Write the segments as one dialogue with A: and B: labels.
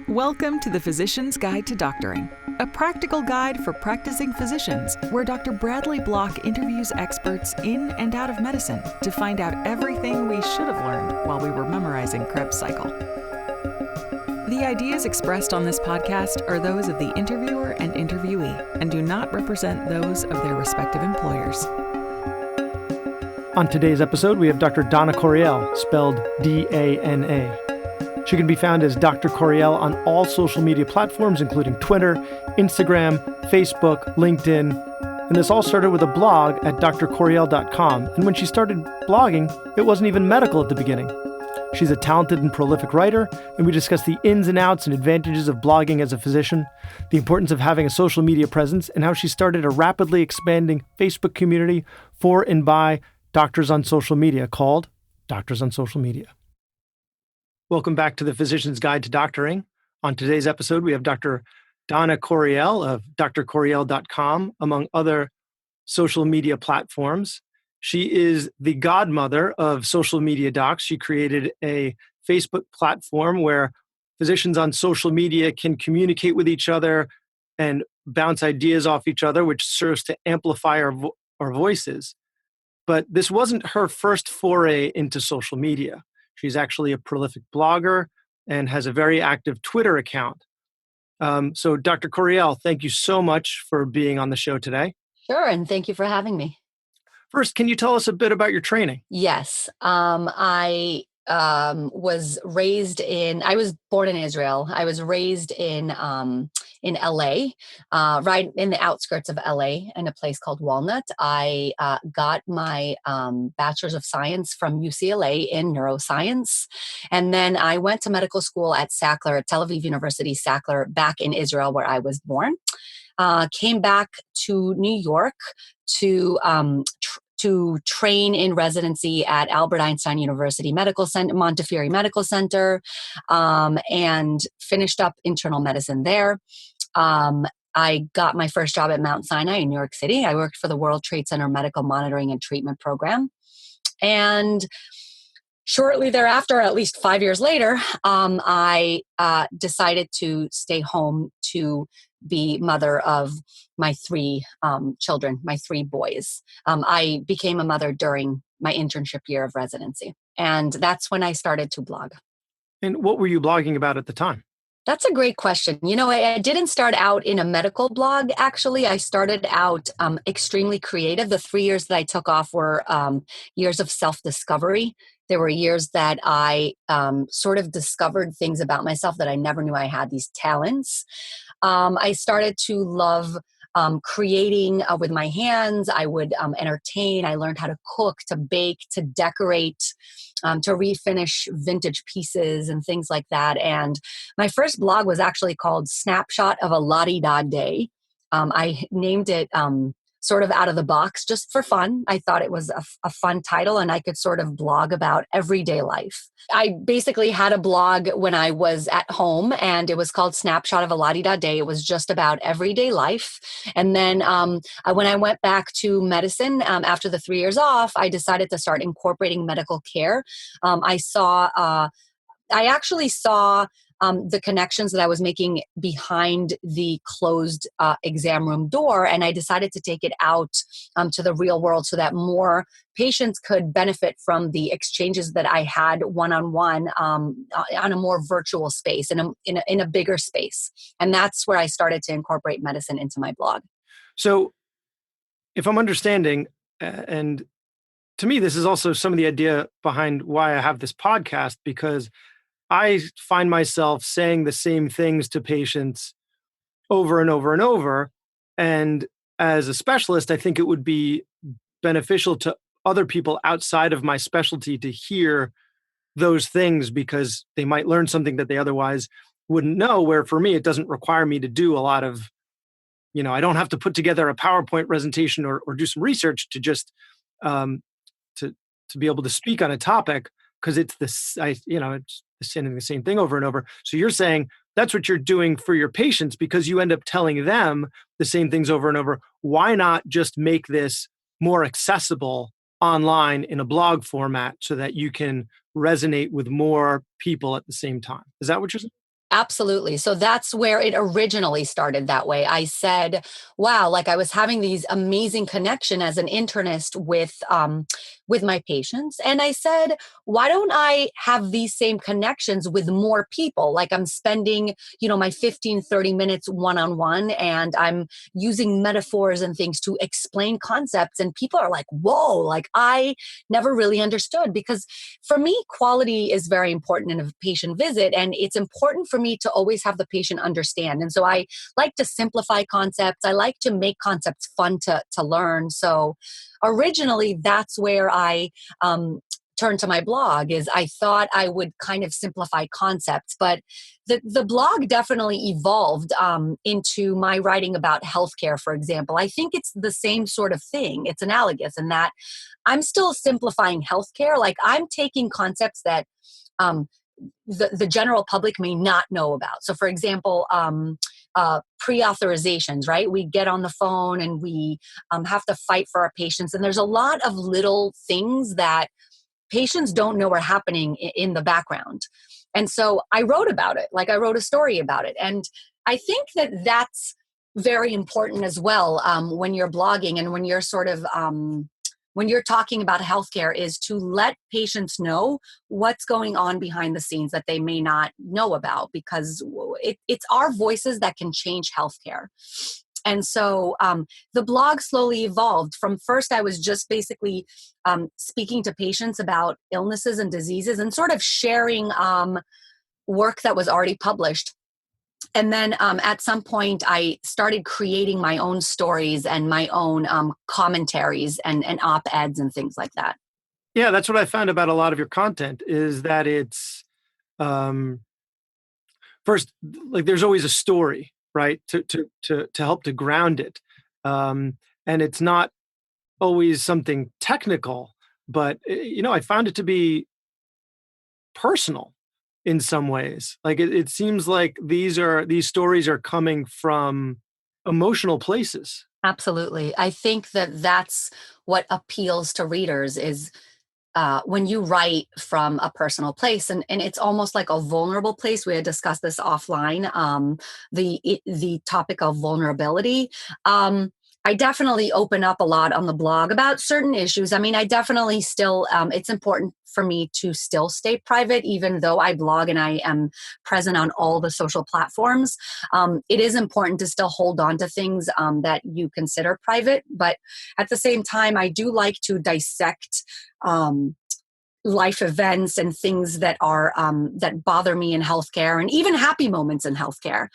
A: Welcome to the Physician's Guide to Doctoring, a practical guide for practicing physicians, where Dr. Bradley Block interviews experts in and out of medicine to find out everything we should have learned while we were memorizing Krebs cycle. The ideas expressed on this podcast are those of the interviewer and interviewee and do not represent those of their respective employers.
B: On today's episode, we have Dr. Dana Coriel, spelled D-A-N-A. She can be found as Dr. Coriel on all social media platforms, including Twitter, Instagram, Facebook, LinkedIn. And this all started with a blog at drcoriel.com. And when she started blogging, it wasn't even medical at the beginning. She's a talented and prolific writer, and we discuss the ins and outs and advantages of blogging as a physician, the importance of having a social media presence, and how she started a rapidly expanding Facebook community for and by doctors on social media called Doctors on Social Media. Welcome back to the Physician's Guide to Doctoring. On today's episode, we have Dr. Dana Coriel of drcoriel.com, among other social media platforms. She is the godmother of social media docs. She created a Facebook platform where physicians on social media can communicate with each other and bounce ideas off each other, which serves to amplify our voices. But this wasn't her first foray into social media. She's actually a prolific blogger and has a very active Twitter account. So Dr. Coriel, thank you so much for being on the show today.
C: Sure, and thank you for having me.
B: First, can you tell us a bit about your training?
C: Yes, I was born in Israel. I was raised in LA, right in the outskirts of LA, in a place called Walnut. I got my bachelor's of science from UCLA in neuroscience. And then I went to medical school at Sackler, at Tel Aviv University, Sackler, back in Israel, where I was born. Came back to New York to train in residency at Albert Einstein University Medical Center, Montefiore Medical Center, and finished up internal medicine there. I got my first job at Mount Sinai in New York City. I worked for the World Trade Center Medical Monitoring and Treatment Program. And shortly thereafter, at least 5 years later, I decided to stay home to be mother of my three children, my three boys. I became a mother during my internship year of residency. And that's when I started to blog.
B: And what were you blogging about at the time?
C: That's a great question. You know, I didn't start out in a medical blog, actually. I started out extremely creative. The 3 years that I took off were years of self-discovery. There were years that I sort of discovered things about myself that I never knew I had, these talents. I started to love creating with my hands. I would entertain. I learned how to cook, to bake, to decorate, to refinish vintage pieces and things like that. And my first blog was actually called Snapshot of a La-Di-Da Day. I named it sort of out of the box just for fun. I thought it was a fun title and I could sort of blog about everyday life. I basically had a blog when I was at home and it was called Snapshot of a La-Di-Da Day. It was just about everyday life. And then when I went back to medicine after the 3 years off, I decided to start incorporating medical care. I actually saw the connections that I was making behind the closed exam room door. And I decided to take it out to the real world so that more patients could benefit from the exchanges that I had one-on-one on a more virtual space, in a bigger space. And that's where I started to incorporate medicine into my blog.
B: So if I'm understanding, and to me, this is also some of the idea behind why I have this podcast, because I find myself saying the same things to patients over and over and over. And as a specialist, I think it would be beneficial to other people outside of my specialty to hear those things because they might learn something that they otherwise wouldn't know, where for me, it doesn't require me to do a lot of, I don't have to put together a PowerPoint presentation or do some research to just to be able to speak on a topic, because it's saying the same thing over and over. So you're saying that's what you're doing for your patients because you end up telling them the same things over and over. Why not just make this more accessible online in a blog format so that you can resonate with more people at the same time? Is that what you're saying?
C: Absolutely. So that's where it originally started that way. I said, wow, like I was having these amazing connection as an internist with my patients. And I said, why don't I have these same connections with more people? Like I'm spending, my 15, 30 minutes one-on-one, and I'm using metaphors and things to explain concepts. And people are like, whoa, like I never really understood, because for me, quality is very important in a patient visit. And it's important for me to always have the patient understand. And so I like to simplify concepts. I like to make concepts fun to learn. So originally, that's where I turned to my blog. Is I thought I would kind of simplify concepts, but the blog definitely evolved into my writing about healthcare, for example. I think it's the same sort of thing. It's analogous in that I'm still simplifying healthcare. Like I'm taking concepts that um, the general public may not know about. So, for example, pre-authorizations, right? We get on the phone and we have to fight for our patients. And there's a lot of little things that patients don't know are happening in the background. And so I wrote about it, like I wrote a story about it. And I think that that's very important as well when you're blogging and when you're sort of when you're talking about healthcare, is to let patients know what's going on behind the scenes that they may not know about, because it's our voices that can change healthcare. And so the blog slowly evolved. From first, I was just basically speaking to patients about illnesses and diseases and sort of sharing work that was already published. And then at some point, I started creating my own stories and my own commentaries and op-eds and things like that.
B: Yeah, that's what I found about a lot of your content is that it's um, first, like there's always a story, right? To help to ground it, and it's not always something technical, but I found it to be personal in some ways. Like it seems like these stories are coming from emotional places.
C: Absolutely. I think that that's what appeals to readers is when you write from a personal place, and it's almost like a vulnerable place. We had discussed this offline, the topic of vulnerability. I definitely open up a lot on the blog about certain issues. I mean, I definitely still, it's important for me to still stay private, even though I blog and I am present on all the social platforms. It is important to still hold on to things that you consider private. But at the same time, I do like to dissect life events and things that are that bother me in healthcare, and even happy moments in healthcare.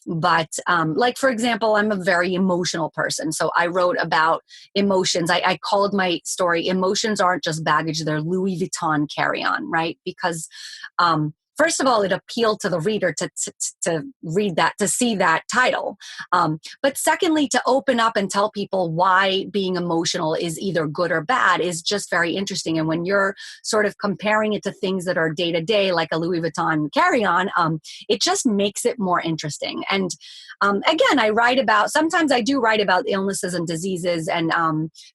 C: But like, for example, I'm a very emotional person, so I wrote about emotions. I called my story "Emotions Aren't Just Baggage; They're Louis Vuitton Carry-On," right? Because first of all, it appealed to the reader to read that, to see that title. But secondly, to open up and tell people why being emotional is either good or bad is just very interesting. And when you're sort of comparing it to things that are day to day, like a Louis Vuitton carry-on, it just makes it more interesting. And again, sometimes I do write about illnesses and diseases and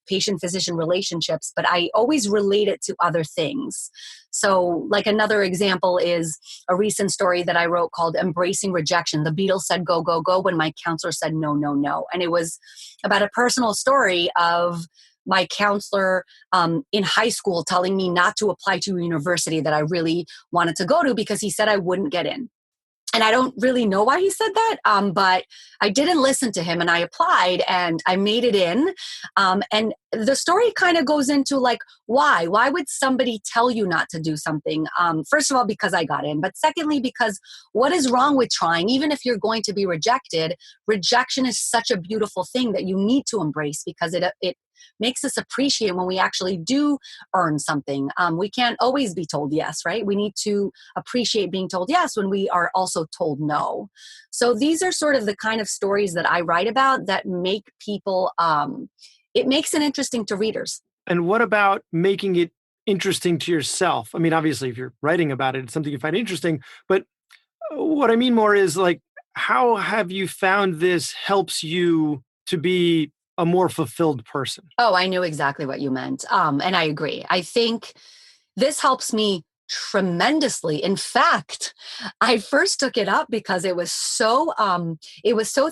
C: patient-physician relationships, but I always relate it to other things. So like another example is a recent story that I wrote called Embracing Rejection. The Beatles said go, go, go when my counselor said no, no, no. And it was about a personal story of my counselor in high school telling me not to apply to a university that I really wanted to go to because he said I wouldn't get in. And I don't really know why he said that, but I didn't listen to him and I applied and I made it in. And the story kind of goes into like, why? Why would somebody tell you not to do something? First of all, because I got in. But secondly, because what is wrong with trying? Even if you're going to be rejected, rejection is such a beautiful thing that you need to embrace because it makes us appreciate when we actually do earn something. We can't always be told yes, right? We need to appreciate being told yes when we are also told no. So these are sort of the kind of stories that I write about that make people, it makes it interesting to readers.
B: And what about making it interesting to yourself? I mean, obviously, if you're writing about it, it's something you find interesting. But what I mean more is like, how have you found this helps you to be a more fulfilled person?
C: Oh, I knew exactly what you meant. And I agree. I think this helps me tremendously. In fact, I first took it up because it was so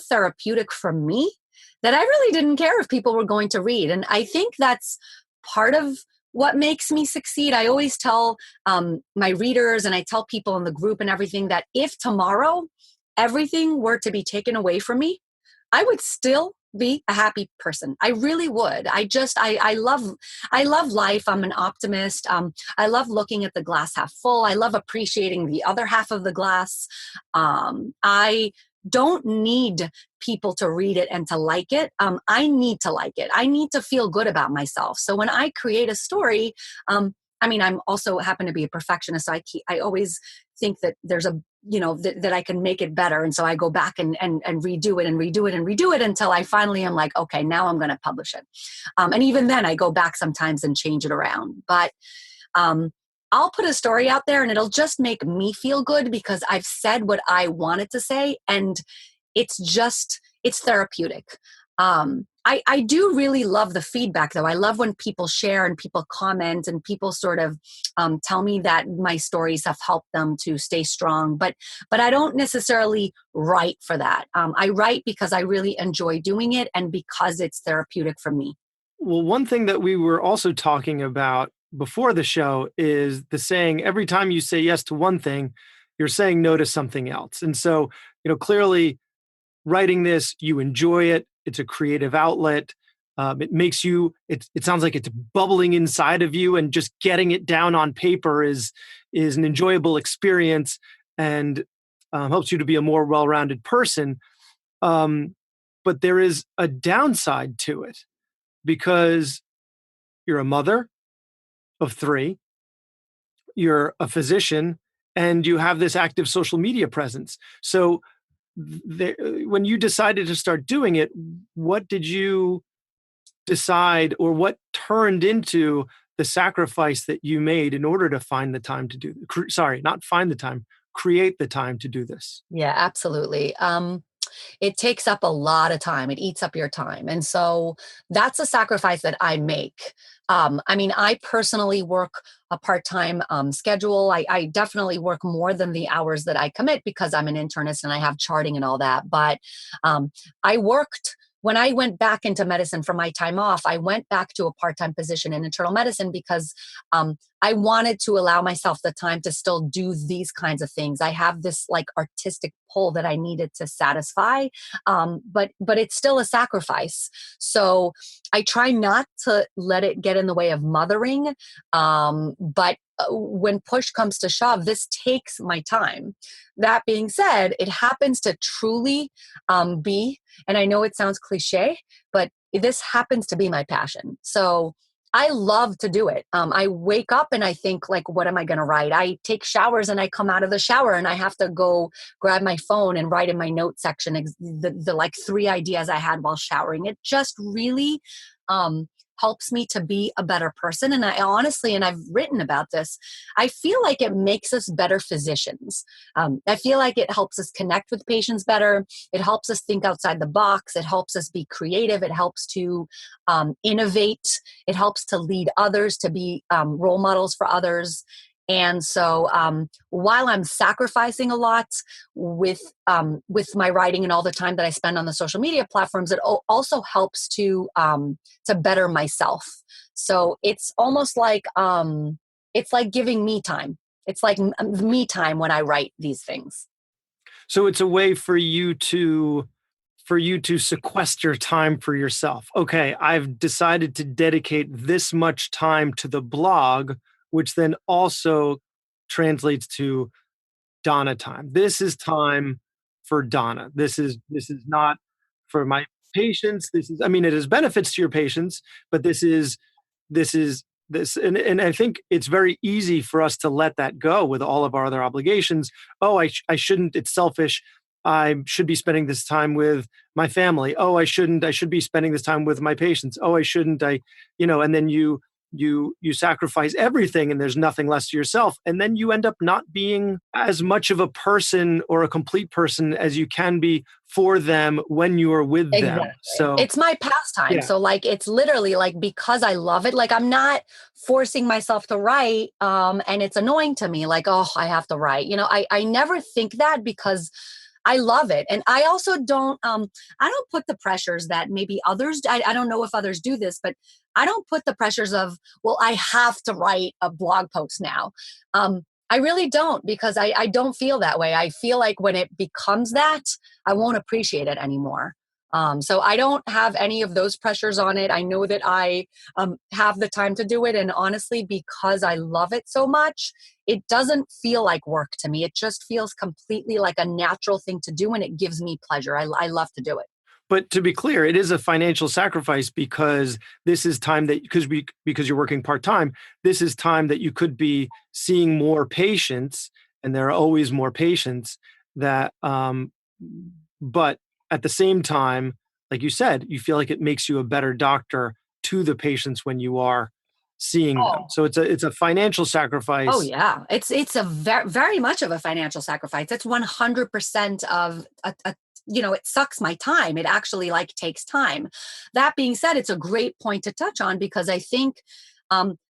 C: therapeutic for me that I really didn't care if people were going to read. And I think that's part of what makes me succeed. I always tell my readers, and I tell people in the group and everything, that if tomorrow everything were to be taken away from me, I would still be a happy person. I really would. I love life. I'm an optimist. I love looking at the glass half full. I love appreciating the other half of the glass. I don't need people to read it and to like it. I need to like it. I need to feel good about myself. So when I create a story, I'm also happen to be a perfectionist. So I always think that there's that I can make it better. And so I go back and redo it and redo it and redo it until I finally am like, okay, now I'm going to publish it. And even then I go back sometimes and change it around. But I'll put a story out there and it'll just make me feel good because I've said what I wanted to say. And it's therapeutic. I do really love the feedback, though. I love when people share and people comment and people sort of tell me that my stories have helped them to stay strong. But I don't necessarily write for that. I write because I really enjoy doing it and because it's therapeutic for me.
B: Well, one thing that we were also talking about before the show is the saying, every time you say yes to one thing, you're saying no to something else. And so, clearly writing this, you enjoy it. It's a creative outlet. It makes you, it sounds like it's bubbling inside of you, and just getting it down on paper is an enjoyable experience and helps you to be a more well-rounded person. But there is a downside to it because you're a mother of 3, you're a physician, and you have this active social media presence. So when you decided to start doing it, what did you decide, or what turned into the sacrifice that you made in order to find the time to do, not find the time, create the time to do this?
C: Yeah, absolutely. It takes up a lot of time. It eats up your time. And so that's a sacrifice that I make. I personally work a part-time schedule. I definitely work more than the hours that I commit because I'm an internist and I have charting and all that. But I worked when I went back into medicine from my time off. I went back to a part-time position in internal medicine because I wanted to allow myself the time to still do these kinds of things. I have this like artistic pull that I needed to satisfy, but it's still a sacrifice. So I try not to let it get in the way of mothering. But when push comes to shove, this takes my time. That being said, it happens to truly be, and I know it sounds cliche, but this happens to be my passion. So I love to do it. I wake up and I think, like, what am I going to write? I take showers and I come out of the shower and I have to go grab my phone and write in my note section the like 3 ideas I had while showering. It just really helps me to be a better person. And I honestly, and I've written about this, I feel like it makes us better physicians. I feel like it helps us connect with patients better. It helps us think outside the box. It helps us be creative. It helps to innovate. It helps to lead others, to be role models for others. And so while I'm sacrificing a lot with my writing and all the time that I spend on the social media platforms, it also helps to better myself. So it's almost like giving me time. It's like me time when I write these things.
B: So it's a way for you to sequester time for yourself. Okay, I've decided to dedicate this much time to the blog, which then also translates to Donna time. This is time for Donna. This is not for my patients. It has benefits to your patients, but this is this. And I think it's very easy for us to let that go with all of our other obligations. Oh, I shouldn't, it's selfish. I should be spending this time with my family. Oh, I shouldn't, I should be spending this time with my patients. Oh, I shouldn't, and then you you sacrifice everything and there's nothing less to yourself. And then you end up not being as much of a person or a complete person as you can be for them when you are with them.
C: Exactly.
B: So
C: It's my pastime.
B: yeah,
C: So like it's literally like because I love it, like I'm not forcing myself to write and it's annoying to me like oh, I have to write. I never think that because I love it. And I also I don't put the pressures that maybe others I don't know if others do this, but I don't put the pressures of, well, I have to write a blog post now. I really don't because I don't feel that way. I feel like when it becomes that, I won't appreciate it anymore. So I don't have any of those pressures on it. I know that I have the time to do it. And honestly, because I love it so much, it doesn't feel like work to me. It just feels completely like a natural thing to do. And it gives me pleasure. I love to do it.
B: but to be clear, it is a financial sacrifice because this is time that because you're working part-time, this is time that you could be seeing more patients, and there are always more patients that but at the same time, like you said, you feel like it makes you a better doctor to the patients when you are seeing them.
C: Oh,
B: So it's a financial
C: oh
B: sacrifice.
C: yeah. It's a very much of a financial sacrifice. It's 100% of it sucks my time. It actually like takes time. That being said, it's a great point to touch on because I think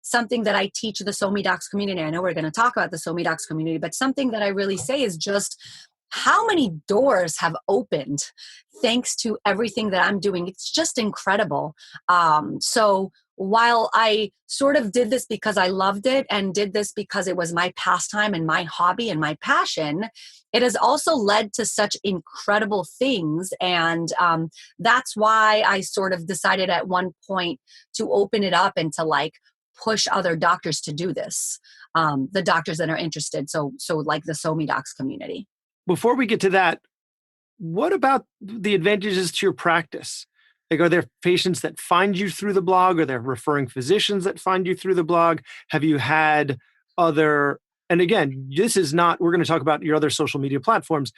C: something that I teach the SOMI Docs community, I know we're going to talk about the SOMI Docs community, but something that I really say is just how many doors have opened thanks to everything that I'm doing. It's just incredible. So while I sort of did this because I loved it and did this because it was my pastime and my hobby and my passion, it has also led to such incredible things. And that's why I sort of decided at one point to open it up and to like push other doctors to do this, the doctors that are interested. So like the SOMI Docs community.
B: Before we get to that, what about the advantages to your practice? Like, are there patients that find you through the blog? Are there referring physicians that find you through the blog? Have you had other, and again, this is not, we're going to talk about your other social media platforms.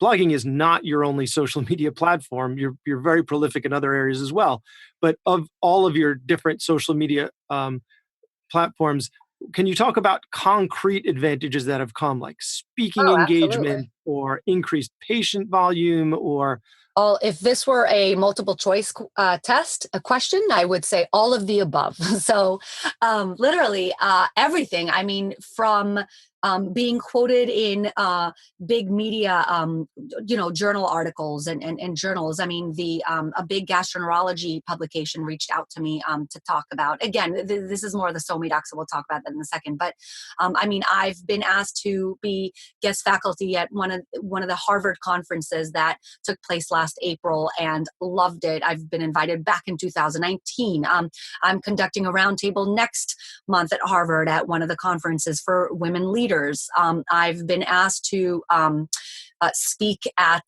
B: Blogging is not your only social media platform. You're very prolific in other areas as well. But of all of your different social media platforms, can you talk about concrete advantages that have come, like speaking
C: Oh, absolutely.
B: engagement or increased patient volume or
C: All if this were a multiple choice test, a question, I would say all of the above. So, literally everything. I mean, from being quoted in big media, journal articles and journals. I mean, the a big gastroenterology publication reached out to me to talk about. Again, this is more of the SOMI docs, so we'll talk about that in a second. But I mean, I've been asked to be guest faculty at one of the Harvard conferences that took place last April and loved it. I've been invited back in 2019. I'm conducting a roundtable next month at Harvard at one of the conferences for women leaders. I've been asked to speak at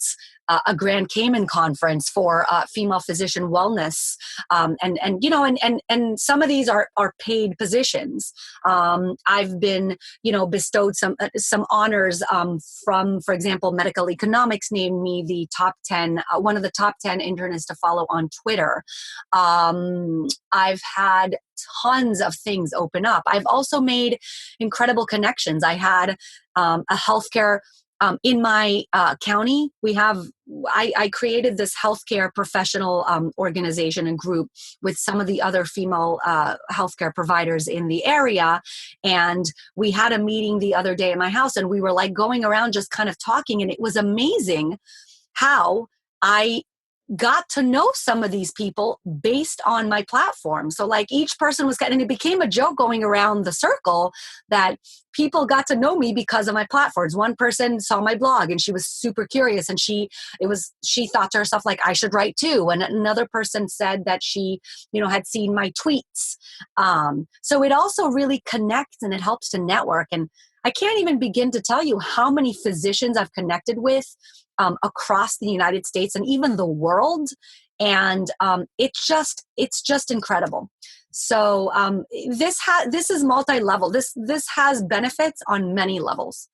C: a Grand Cayman conference for female physician wellness, and some of these are paid positions. I've been bestowed some honors from, for example, Medical Economics named me the top 10, one of the top 10 internists to follow on Twitter. I've had tons of things open up. I've also made incredible connections. I had a healthcare in my county. I created this healthcare professional organization and group with some of the other female healthcare providers in the area. And we had a meeting the other day at my house, and we were like going around just kind of talking. And it was amazing how I got to know some of these people based on my platform. So like each person was and it became a joke going around the circle that people got to know me because of my platforms. One person saw my blog and she was super curious, and she thought to herself like, I should write too. And another person said that she had seen my tweets. So it also really connects and it helps to network. And I can't even begin to tell you how many physicians I've connected with across the United States and even the world. And it's just incredible. So this is multi-level. This has benefits on many levels.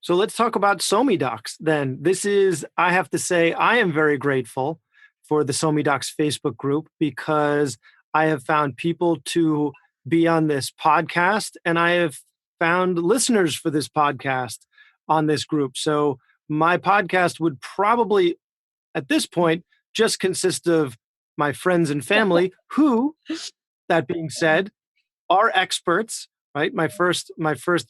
B: so let's talk about SOMI Docs then. I have to say, I am very grateful for the SOMI Docs Facebook group because I have found people to be on this podcast, and I have found listeners for this podcast on this group. So my podcast would probably, at this point, just consist of my friends and family who, that being said, are experts, right? My first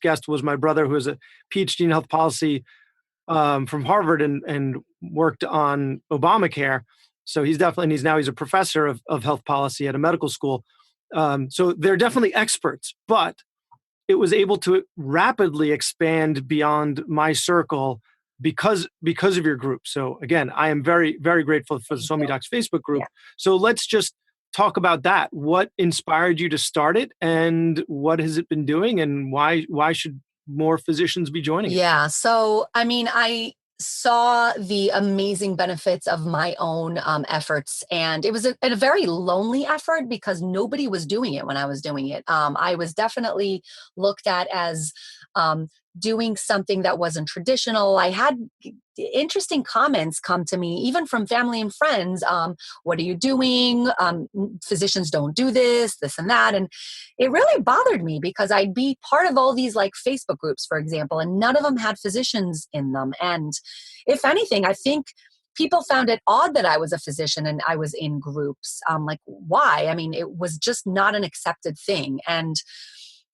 B: guest was my brother, who is a PhD in health policy from Harvard and worked on Obamacare. So he's a professor of health policy at a medical school. So they're definitely experts, but it was able to rapidly expand beyond my circle because of your group. So again, I am very, very grateful for the SoMe Docs Facebook group.
C: Yeah.
B: So let's just talk about that. What inspired you to start it, and what has it been doing, and why should more physicians be joining it?
C: Yeah. So, I mean, I saw the amazing benefits of my own efforts, and it was a very lonely effort because nobody was doing it when I was doing it. I was definitely looked at as doing something that wasn't traditional. I had interesting comments come to me, even from family and friends. What are you doing? Physicians don't do this and that. And it really bothered me because I'd be part of all these like Facebook groups, for example, and none of them had physicians in them. And if anything, I think people found it odd that I was a physician and I was in groups. Like, why? I mean, it was just not an accepted thing. And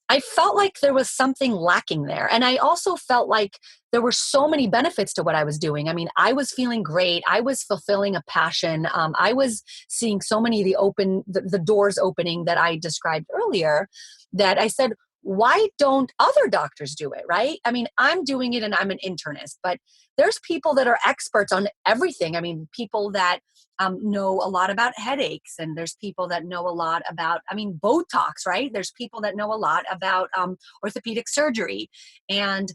C: I felt like there was something lacking there. And I also felt like there were so many benefits to what I was doing. I mean, I was feeling great. I was fulfilling a passion. I was seeing so many of the doors opening that I described earlier, that I said, why don't other doctors do it, right? I mean, I'm doing it and I'm an internist, but there's people that are experts on everything. I mean, people that know a lot about headaches, and there's people that know a lot about, I mean, Botox, right? There's people that know a lot about orthopedic surgery. And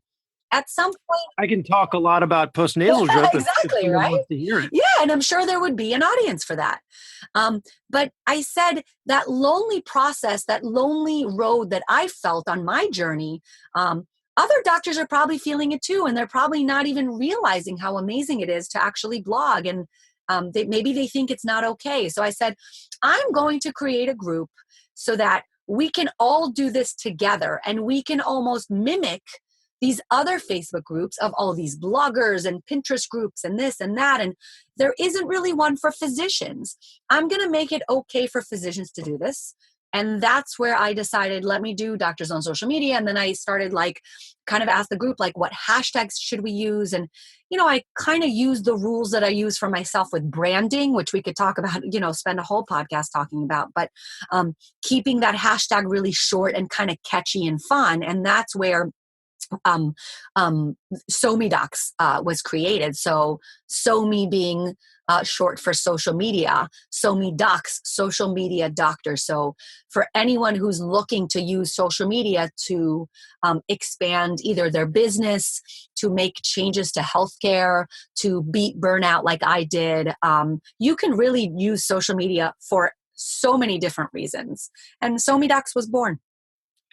C: at some point,
B: I can talk a lot about postnasal drip if
C: exactly,
B: someone
C: right?
B: wants to hear it.
C: Yeah, and I'm sure there would be an audience for that. But I said that lonely process, that lonely road that I felt on my journey, other doctors are probably feeling it too, and they're probably not even realizing how amazing it is to actually blog. And maybe they think it's not okay. So I said, I'm going to create a group so that we can all do this together, and we can almost mimic these other Facebook groups of all these bloggers and Pinterest groups and this and that. And there isn't really one for physicians. I'm going to make it okay for physicians to do this. And that's where I decided, let me do Doctors on Social Media. And then I started kind of ask the group, what hashtags should we use? And, I kind of used the rules that I use for myself with branding, which we could talk about, spend a whole podcast talking about, but keeping that hashtag really short and kind of catchy and fun. And that's where SoMe Docs was created. So SoMe being short for social media, SoMe Docs, social media doctor. So for anyone who's looking to use social media to expand either their business, to make changes to healthcare, to beat burnout like I did, you can really use social media for so many different reasons. And SoMe Docs was born.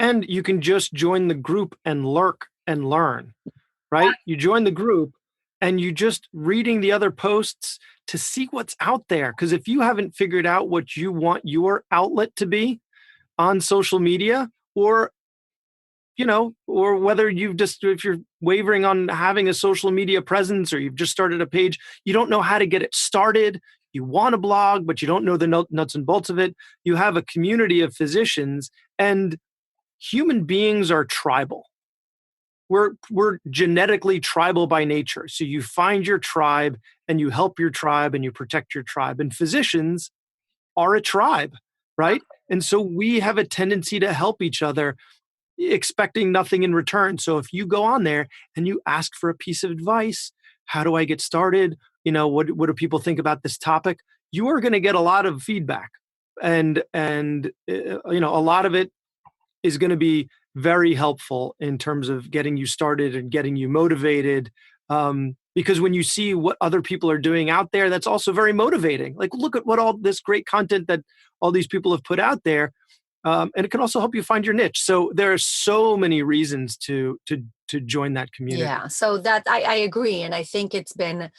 B: And you can just join the group and lurk and learn, right? You join the group and you just reading the other posts to see what's out there. Because if you haven't figured out what you want your outlet to be on social media, or whether if you're wavering on having a social media presence, or you've just started a page, you don't know how to get it started. You want to blog, but you don't know the nuts and bolts of it. You have a community of physicians, and human beings are tribal. We're genetically tribal by nature. So you find your tribe and you help your tribe and you protect your tribe. And physicians are a tribe, right? And so we have a tendency to help each other, expecting nothing in return. So if you go on there and you ask for a piece of advice, how do I get started? What do people think about this topic? You are going to get a lot of feedback, and a lot of it is going to be very helpful in terms of getting you started and getting you motivated. Because when you see what other people are doing out there, that's also very motivating. Like, look at what all this great content that all these people have put out there. And it can also help you find your niche. So there are so many reasons to join that community.
C: Yeah. So that I agree. And I think it's been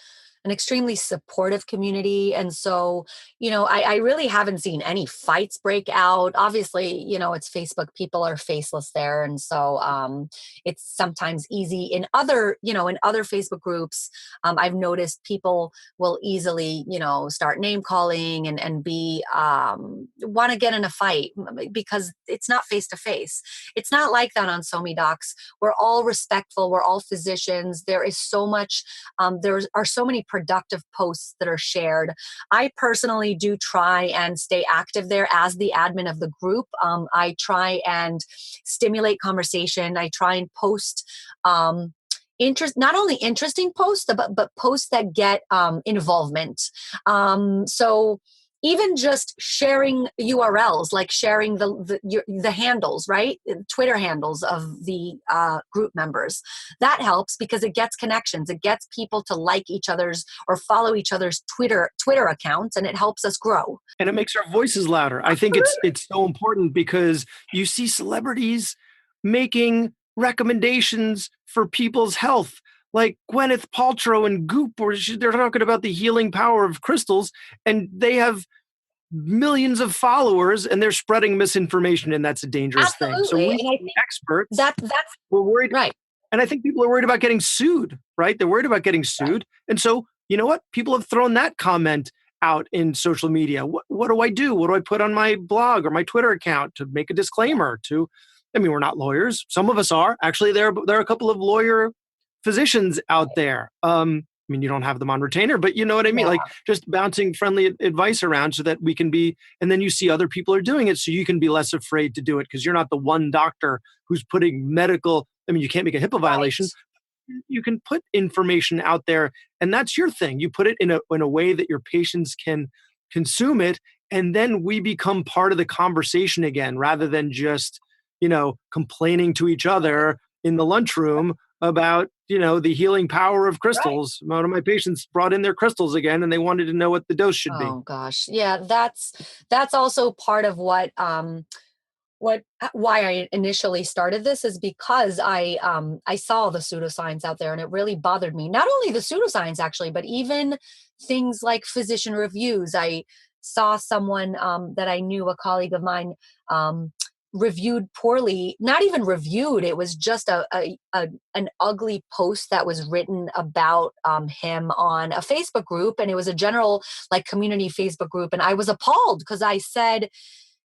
C: an extremely supportive community. And so, I really haven't seen any fights break out. Obviously, it's Facebook, people are faceless there. And so it's sometimes easy in other Facebook groups. I've noticed people will easily, start name calling and be want to get in a fight because it's not face to face. It's not like that on SoMe Docs. We're all respectful. We're all physicians. There is so much. There are so many productive posts that are shared. I personally do try and stay active there as the admin of the group. I try and stimulate conversation. I try and post not only interesting posts, but posts that get involvement. So even just sharing URLs, like sharing the handles, right? Twitter handles of the group members. That helps because it gets connections. It gets people to like each other's or follow each other's Twitter accounts, and it helps us grow.
B: And it makes our voices louder. I think it's so important because you see celebrities making recommendations for people's health. Like Gwyneth Paltrow and Goop, where they're talking about the healing power of crystals, and they have millions of followers, and they're spreading misinformation, and that's a dangerous thing. So we,
C: And I think
B: experts,
C: that's
B: we're worried,
C: right.
B: And I think people are worried about getting sued, right? They're worried about getting sued, and so you know what? People have thrown that comment out in social media. What do I do? What do I put on my blog or my Twitter account to make a disclaimer? I mean, we're not lawyers. Some of us are. Actually, there are a couple of lawyer physicians out there. I mean, you don't have them on retainer, but you know what I mean?
C: Yeah.
B: Like just bouncing friendly advice around so that we can be, and then you see other people are doing it so you can be less afraid to do it because you're not the one doctor who's putting medical, I mean, you can't make a HIPAA violation. You can put information out there and that's your thing. You put it in a way that your patients can consume it. And then we become part of the conversation again, rather than just, complaining to each other in the lunchroom about, the healing power of crystals. Right. One of my patients brought in their crystals again and they wanted to know what the dose should be.
C: Oh gosh. Yeah. That's also part of why I initially started this is because I saw the pseudoscience out there and it really bothered me. Not only the pseudoscience actually, but even things like physician reviews. I saw someone that I knew, a colleague of mine, reviewed poorly. Not even reviewed. It was just an ugly post that was written about him on a Facebook group, and it was a general community Facebook group. And I was appalled because I said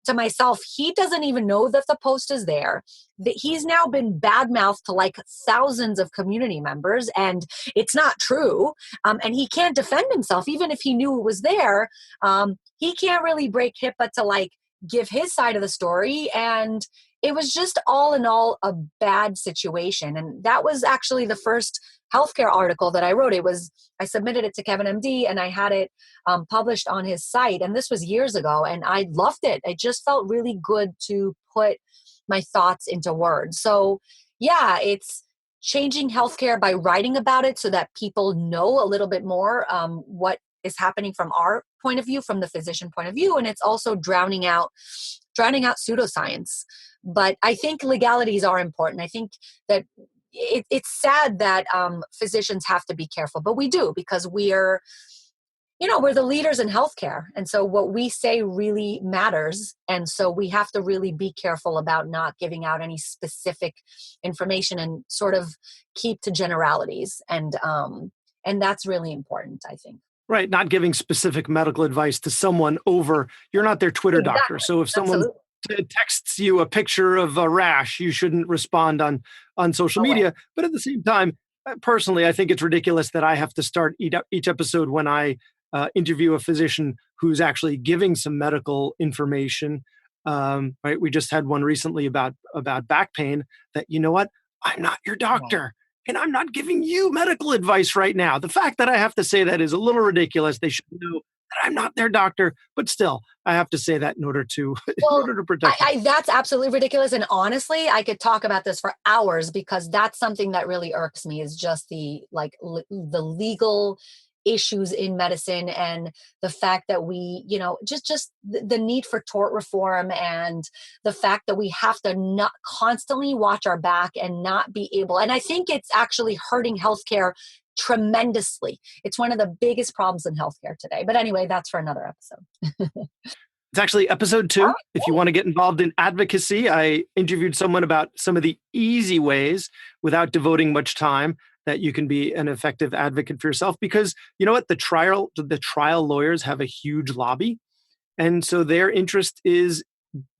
C: to myself, he doesn't even know that the post is there, that he's now been badmouthed to thousands of community members, and it's not true. And he can't defend himself, even if he knew it was there. He can't really break HIPAA to give his side of the story. And it was just all in all a bad situation. And that was actually the first healthcare article that I wrote. I submitted it to Kevin MD and I had it published on his site. And this was years ago and I loved it. It just felt really good to put my thoughts into words. So yeah, it's changing healthcare by writing about it so that people know a little bit more what is happening from our point of view, from the physician point of view. And it's also drowning out pseudoscience. But I think legalities are important. I think that it's sad that physicians have to be careful, but we do, because we're the leaders in healthcare. And so what we say really matters. And so we have to really be careful about not giving out any specific information and sort of keep to generalities. And that's really important, I think.
B: Right. Not giving specific medical advice to someone over, you're not their Twitter doctor. So if someone texts you a picture of a rash, you shouldn't respond on social media. But at the same time, personally, I think it's ridiculous that I have to start each episode when I interview a physician who's actually giving some medical information. Right. We just had one recently about back pain that, you know what, I'm not your doctor. Right. And I'm not giving you medical advice right now. The fact that I have to say that is a little ridiculous. They should know that I'm not their doctor, but still, I have to say that in order to protect.
C: That's absolutely ridiculous. And honestly, I could talk about this for hours because that's something that really irks me, is just the legal issues in medicine and the fact that we, just the need for tort reform and the fact that we have to not constantly watch our back and not be able. And I think it's actually hurting healthcare tremendously. It's one of the biggest problems in healthcare today. But anyway, that's for another episode.
B: It's actually episode 2.
C: Oh,
B: if you want to get involved in advocacy, I interviewed someone about some of the easy ways without devoting much time that you can be an effective advocate for yourself. Because you know what? The trial lawyers have a huge lobby. And so their interest is,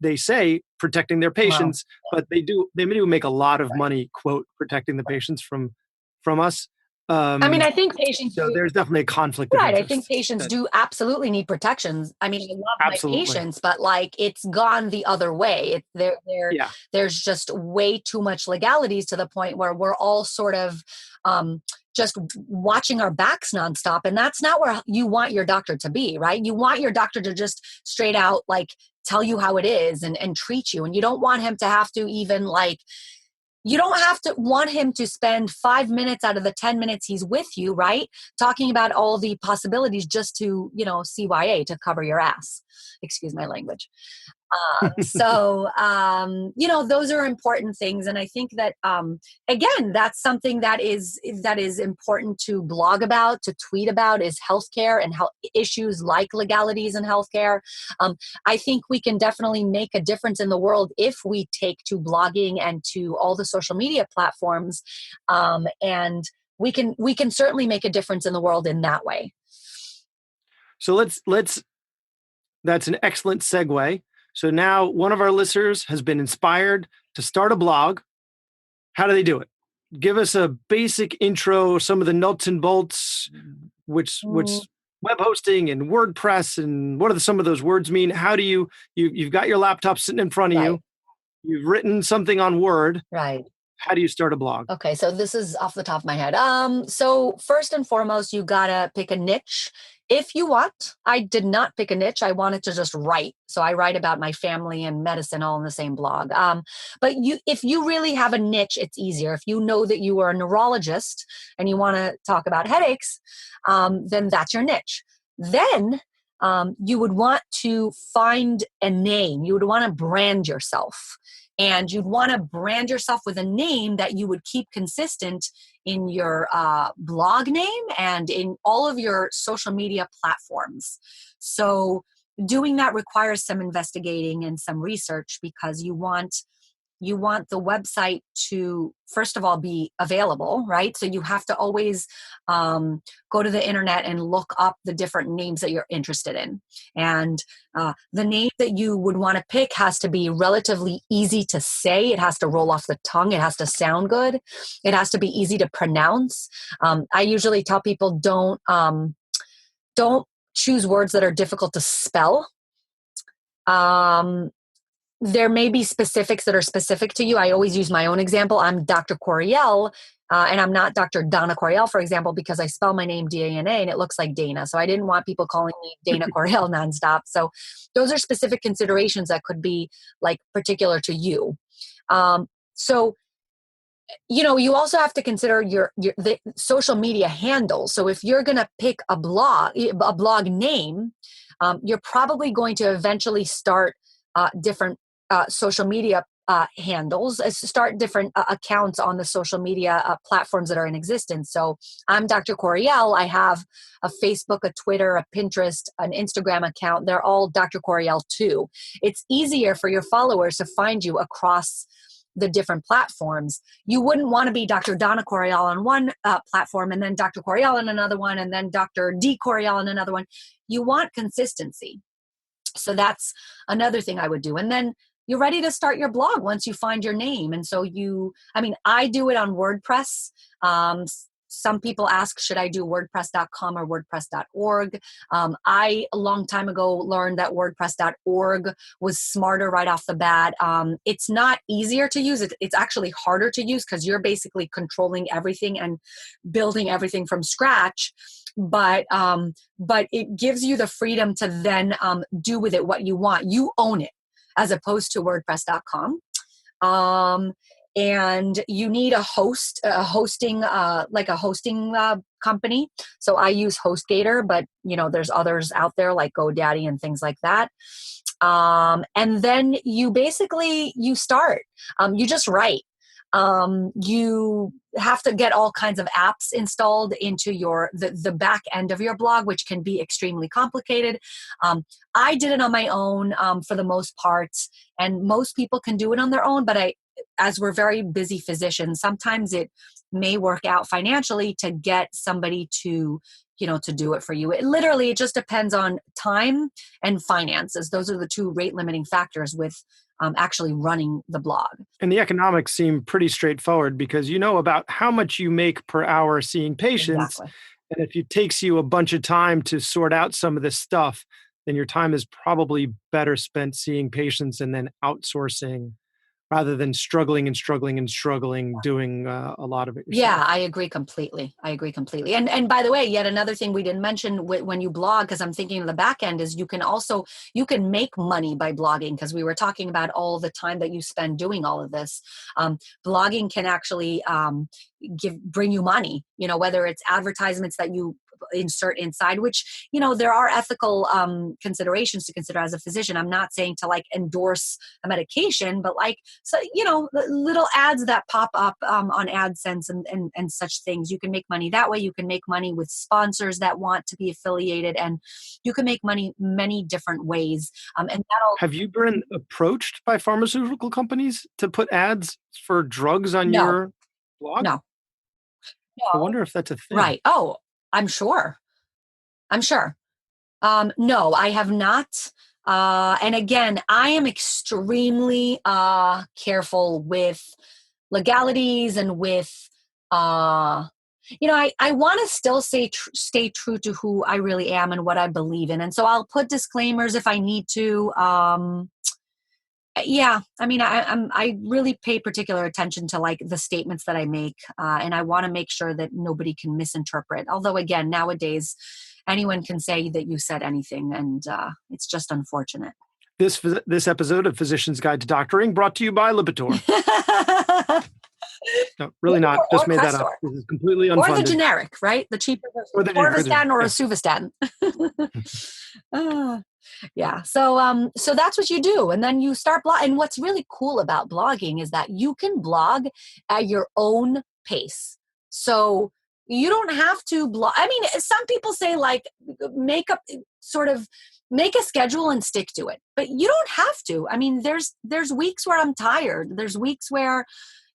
B: they say, protecting their patients, but they do make a lot of money, quote, protecting the patients from us.
C: I mean, I think patients
B: So
C: do.
B: there's definitely a conflict of
C: Right. I
B: interest.
C: think patients do absolutely need protections. I mean, I love
B: Absolutely.
C: my patients, but like it's gone the other way.
B: Yeah.
C: There's just way too much legalities to the point where we're all sort of just watching our backs nonstop. And that's not where you want your doctor to be, right? You want your doctor to just straight out like tell you how it is and treat you. And you don't want him to have to even like, you don't have to want him to spend 5 minutes out of the 10 minutes he's with you, right? Talking about all the possibilities just to, CYA, to cover your ass. Excuse my language. Those are important things. And I think that, again, that's something that is important to blog about, to tweet about, is healthcare and how issues like legalities in healthcare. I think we can definitely make a difference in the world if we take to blogging and to all the social media platforms. And we can certainly make a difference in the world in that way.
B: So that's an excellent segue. So now one of our listeners has been inspired to start a blog. How do they do it? Give us a basic intro, some of the nuts and bolts, which web hosting and WordPress, and what do some of those words mean? How do you've got your laptop sitting in front of you, you've written something on Word.
C: Right.
B: How do you start a blog?
C: Okay, so this is off the top of my head. So first and foremost, you gotta pick a niche. If you want, I did not pick a niche. I wanted to just write. So I write about my family and medicine all in the same blog. But if you really have a niche, it's easier. If you know that you are a neurologist and you want to talk about headaches, then that's your niche. Then you would want to find a name. You would want to brand yourself. And you'd want to brand yourself with a name that you would keep consistent in your blog name and in all of your social media platforms. So doing that requires some investigating and some research, because you want the website to, first of all, be available, right? So you have to always go to the internet and look up the different names that you're interested in. And the name that you would want to pick has to be relatively easy to say. It has to roll off the tongue. It has to sound good. It has to be easy to pronounce. I usually tell people don't choose words that are difficult to spell. There may be specifics that are specific to you. I always use my own example. I'm Dr. Coriel, and I'm not Dr. Donna Coriel, for example, because I spell my name D-A-N-A and it looks like Dana. So I didn't want people calling me Dana Coriel nonstop. So those are specific considerations that could be like particular to you. You also have to consider the social media handle. So if you're going to pick a blog name, you're probably going to eventually start different social media handles, start different accounts on the social media platforms that are in existence. So I'm Dr. Coriel. I have a Facebook, a Twitter, a Pinterest, an Instagram account. They're all Dr. Coriel too. It's easier for your followers to find you across the different platforms. You wouldn't want to be Dr. Donna Coriel on one platform and then Dr. Coriel on another one and then Dr. D Coriel on another one. You want consistency. So that's another thing I would do. And then you're ready to start your blog once you find your name. And so I do it on WordPress. Some people ask, should I do WordPress.com or WordPress.org? I, a long time ago, learned that WordPress.org was smarter right off the bat. It's not easier to use. It's actually harder to use because you're basically controlling everything and building everything from scratch. But it gives you the freedom to then do with it what you want. You own it, as opposed to WordPress.com. And you need a hosting company. So I use HostGator, but there's others out there like GoDaddy and things like that. And then you start. You just write. You have to get all kinds of apps installed into the back end of your blog, which can be extremely complicated. I did it on my own for the most part, and most people can do it on their own. But as we're very busy physicians, sometimes it may work out financially to get somebody to do it for you. It just depends on time and finances. Those are the two rate limiting factors with actually running the blog.
B: And the economics seem pretty straightforward because you know about how much you make per hour seeing patients.
C: Exactly.
B: And if it takes you a bunch of time to sort out some of this stuff, then your time is probably better spent seeing patients and then outsourcing rather than struggling doing a lot of it yourself.
C: Yeah, I agree completely. And by the way, yet another thing we didn't mention when you blog, because I'm thinking of the back end, is you can make money by blogging, because we were talking about all the time that you spend doing all of this. Blogging can actually bring you money, whether it's advertisements that you insert inside, which, there are ethical considerations to consider as a physician. I'm not saying to endorse a medication, but the little ads that pop up on AdSense and such things, you can make money that way. You can make money with sponsors that want to be affiliated, and you can make money many different ways.
B: Have you been approached by pharmaceutical companies to put ads for drugs on your blog?
C: No.
B: I wonder if that's a thing.
C: Right. Oh, I'm sure. No, I have not. And again, I am extremely careful with legalities and with, I want to still stay true to who I really am and what I believe in. And so I'll put disclaimers if I need to. Yeah, I really pay particular attention to the statements that I make, and I want to make sure that nobody can misinterpret. Although again, nowadays, anyone can say that you said anything, and it's just unfortunate.
B: This episode of Physician's Guide to Doctoring brought to you by Lipitor. No, really not. Just made that up. This is completely unfunded.
C: Or the generic, right? The cheaper version. Or the Orvastatin or a Suvastatin. Yeah. So that's what you do. And then you start blogging. And what's really cool about blogging is that you can blog at your own pace. So you don't have to blog. Some people say make a schedule and stick to it, but you don't have to. There's weeks where I'm tired. There's weeks where,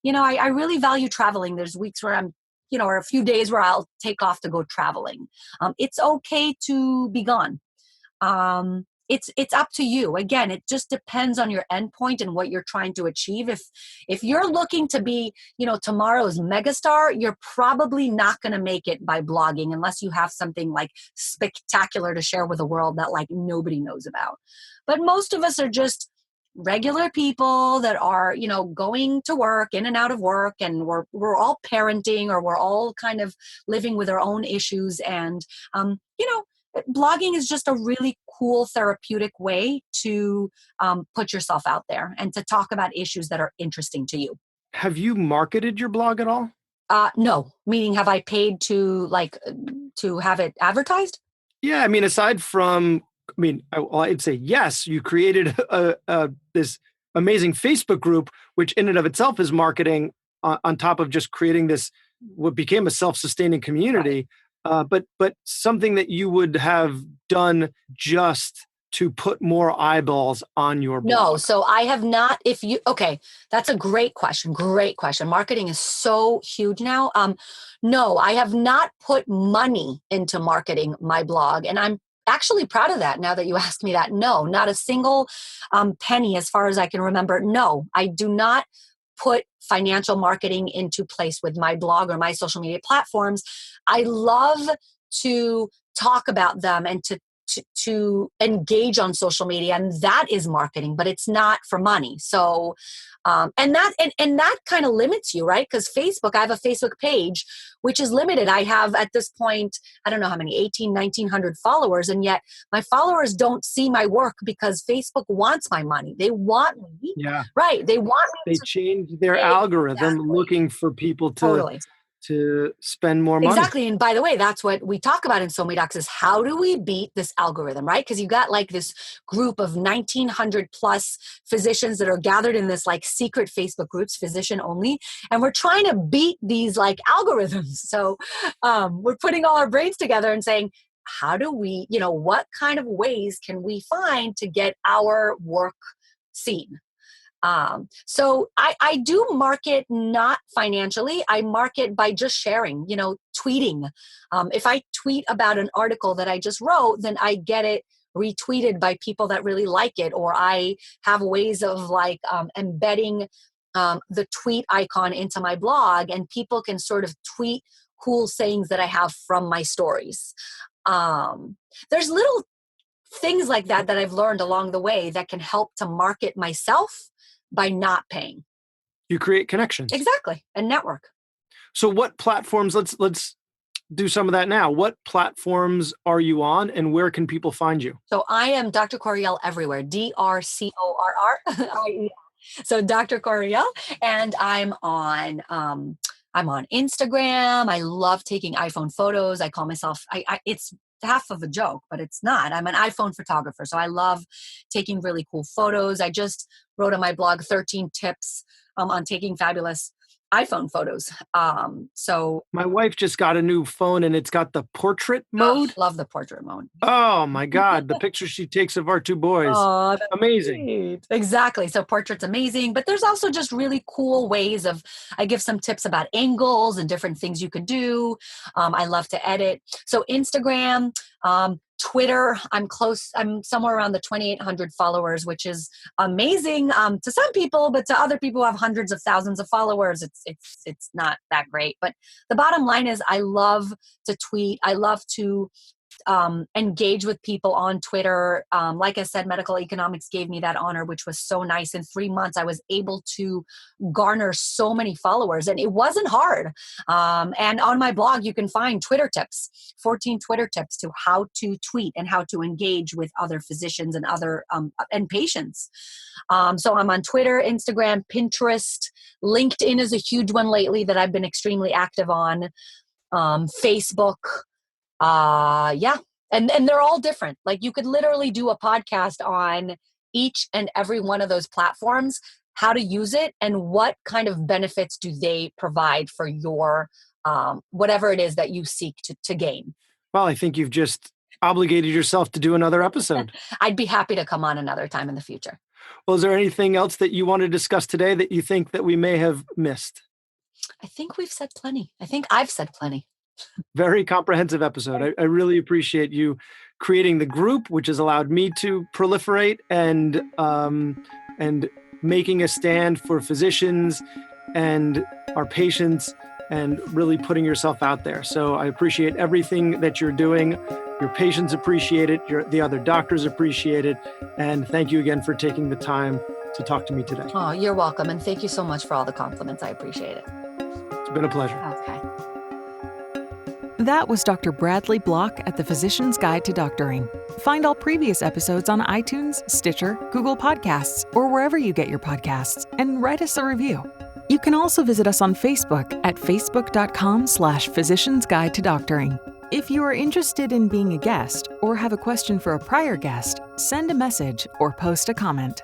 C: I really value traveling. There's weeks where I'm, or a few days where I'll take off to go traveling. It's okay to be gone. It's up to you. Again, it just depends on your endpoint and what you're trying to achieve. If you're looking to be, tomorrow's megastar, you're probably not going to make it by blogging unless you have something spectacular to share with the world that nobody knows about. But most of us are just regular people that are, going to work, in and out of work, and we're all parenting, or we're all kind of living with our own issues. And, blogging is just a really cool therapeutic way to put yourself out there and to talk about issues that are interesting to you.
B: Have you marketed your blog at all?
C: No. Meaning, have I paid to have it advertised?
B: Yeah. Aside from, I'd say yes, you created this amazing Facebook group, which in and of itself is marketing on top of just creating this, what became a self-sustaining community. Right. But something that you would have done just to put more eyeballs on your blog.
C: No, so I have not. Okay, that's a great question. Marketing is so huge now. No, I have not put money into marketing my blog, and I'm actually proud of that now that you asked me that. No, not a single penny as far as I can remember. No, I do not put financial marketing into place with my blog or my social media platforms. I love to talk about them and to engage on social media, and that is marketing, but it's not for money. So, and that kind of limits you, right? Because Facebook, I have a Facebook page, which is limited. I have at this point, I don't know how many, 1,900 followers. And yet my followers don't see my work because Facebook wants my money. They want me.
B: Yeah.
C: Right. They want me.
B: They change their algorithm looking for people to to spend more money.
C: Exactly. And by the way, that's what we talk about in So Many Docs is how do we beat this algorithm, right? Because you got like this group of 1,900 plus physicians that are gathered in this like secret Facebook groups, physician only. And we're trying to beat these like algorithms. So we're putting all our brains together and saying, how do we, what kind of ways can we find to get our work seen? So I do market not financially. I market by just sharing, tweeting. If I tweet about an article that I just wrote, then I get it retweeted by people that really like it, or I have ways of like embedding the tweet icon into my blog, and people can sort of tweet cool sayings that I have from my stories. There's little things like that I've learned along the way that can help to market myself by not paying.
B: You create connections.
C: Exactly. A network.
B: So what platforms, let's do some of that now. What platforms are you on and where can people find you?
C: So I am Dr. Coriel everywhere. DrCorriel. So Dr. Coriel, and I'm on Instagram. I love taking iPhone photos. I call myself, it's half of a joke, but it's not. I'm an iPhone photographer. So I love taking really cool photos. I just wrote on my blog 13 tips on taking fabulous iPhone photos. So
B: my wife just got a new phone and it's got the portrait mode.
C: Love the portrait mode.
B: Oh my God. The pictures she takes of our two boys.
C: Oh,
B: amazing.
C: Great. Exactly. So portrait's amazing, but there's also just really cool ways I give some tips about angles and different things you could do. I love to edit. So Instagram, Twitter, I'm somewhere around the 2,800 followers, which is amazing to some people, but to other people who have hundreds of thousands of followers, it's not that great. But the bottom line is I love to tweet. I love to engage with people on Twitter. Like I said, medical economics gave me that honor, which was so nice. In 3 months, I was able to garner so many followers, and it wasn't hard. And on my blog, you can find Twitter tips, 14 Twitter tips to how to tweet and how to engage with other physicians and other and patients. So I'm on Twitter, Instagram, Pinterest. LinkedIn is a huge one lately that I've been extremely active on. Facebook. And they're all different. Like you could literally do a podcast on each and every one of those platforms, how to use it and what kind of benefits do they provide for your, whatever it is that you seek to gain.
B: Well, I think you've just obligated yourself to do another episode.
C: I'd be happy to come on another time in the future.
B: Well, is there anything else that you want to discuss today that you think that we may have missed?
C: I think we've said plenty. I think I've said plenty.
B: Very comprehensive episode. I really appreciate you creating the group, which has allowed me to proliferate and making a stand for physicians and our patients and really putting yourself out there. So I appreciate everything that you're doing. Your patients appreciate it. The other doctors appreciate it. And thank you again for taking the time to talk to me today.
C: Oh, you're welcome. And thank you so much for all the compliments. I appreciate it.
B: It's been a pleasure.
C: Okay.
A: That was Dr. Bradley Block at the Physician's Guide to Doctoring. Find all previous episodes on iTunes, Stitcher, Google Podcasts, or wherever you get your podcasts, and write us a review. You can also visit us on Facebook at facebook.com/Physician's Guide to Doctoring. If you are interested in being a guest or have a question for a prior guest, send a message or post a comment.